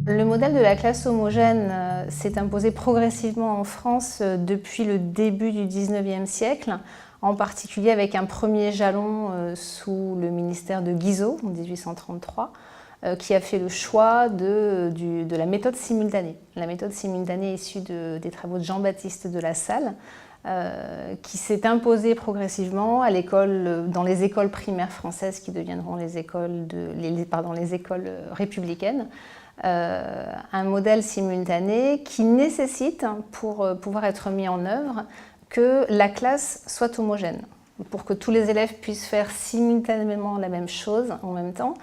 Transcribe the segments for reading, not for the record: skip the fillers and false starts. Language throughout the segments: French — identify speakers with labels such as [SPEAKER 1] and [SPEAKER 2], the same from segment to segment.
[SPEAKER 1] Le modèle de la classe homogène s'est imposé progressivement en France depuis le début du XIXe siècle, en particulier avec un premier jalon sous le ministère de Guizot en 1833, qui a fait le choix de la méthode simultanée. La méthode simultanée issue des travaux de Jean-Baptiste de La Salle, qui s'est imposée progressivement dans les écoles primaires françaises qui deviendront les écoles républicaines. Un modèle simultané qui nécessite, pour pouvoir être mis en œuvre, que la classe soit homogène. Pour que tous les élèves puissent faire simultanément la même chose en même temps,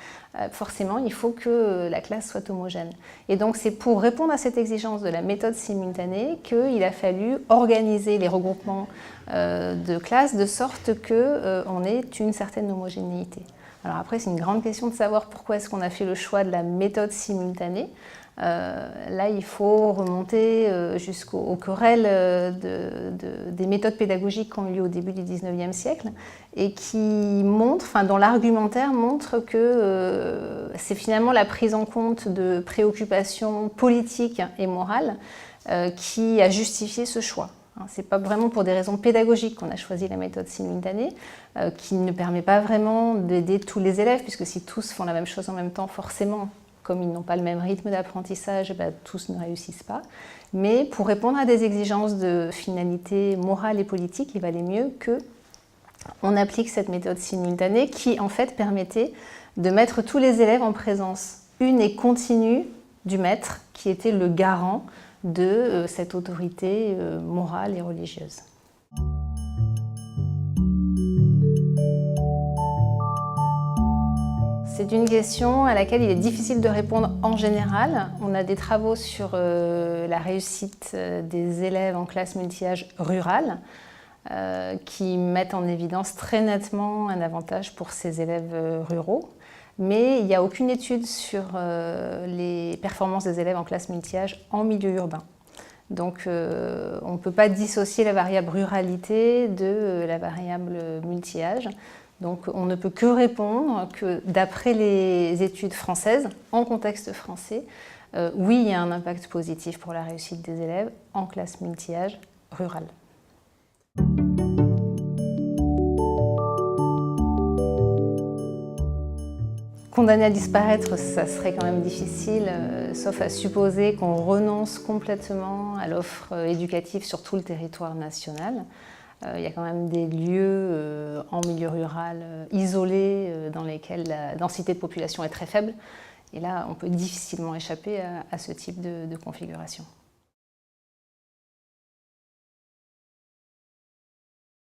[SPEAKER 1] forcément, il faut que la classe soit homogène. Et donc, c'est pour répondre à cette exigence de la méthode simultanée qu'il a fallu organiser les regroupements de classes de sorte qu'on ait une certaine homogénéité. Alors après, c'est une grande question de savoir pourquoi est-ce qu'on a fait le choix de la méthode simultanée. Là, il faut remonter jusqu'aux querelles des méthodes pédagogiques qui ont eu lieu au début du XIXe siècle et qui dont l'argumentaire montre que c'est finalement la prise en compte de préoccupations politiques et morales qui a justifié ce choix. Ce n'est pas vraiment pour des raisons pédagogiques qu'on a choisi la méthode simultanée, qui ne permet pas vraiment d'aider tous les élèves, puisque si tous font la même chose en même temps, forcément, comme ils n'ont pas le même rythme d'apprentissage, tous ne réussissent pas. Mais pour répondre à des exigences de finalité morale et politique, il valait mieux qu'on applique cette méthode simultanée qui, en fait, permettait de mettre tous les élèves en présence une et continue du maître, qui était le garant de cette autorité morale et religieuse. C'est une question à laquelle il est difficile de répondre en général. On a des travaux sur la réussite des élèves en classe multi-âge rurale qui mettent en évidence très nettement un avantage pour ces élèves ruraux. Mais il n'y a aucune étude sur les performances des élèves en classe multi-âge en milieu urbain. Donc on ne peut pas dissocier la variable ruralité de la variable multi-âge. Donc on ne peut que répondre que d'après les études françaises, en contexte français, oui, il y a un impact positif pour la réussite des élèves en classe multi-âge rurale. Condamner à disparaître, ça serait quand même difficile, sauf à supposer qu'on renonce complètement à l'offre éducative sur tout le territoire national. Il y a quand même des lieux en milieu rural isolés dans lesquels la densité de population est très faible. Et là, on peut difficilement échapper à ce type de configuration.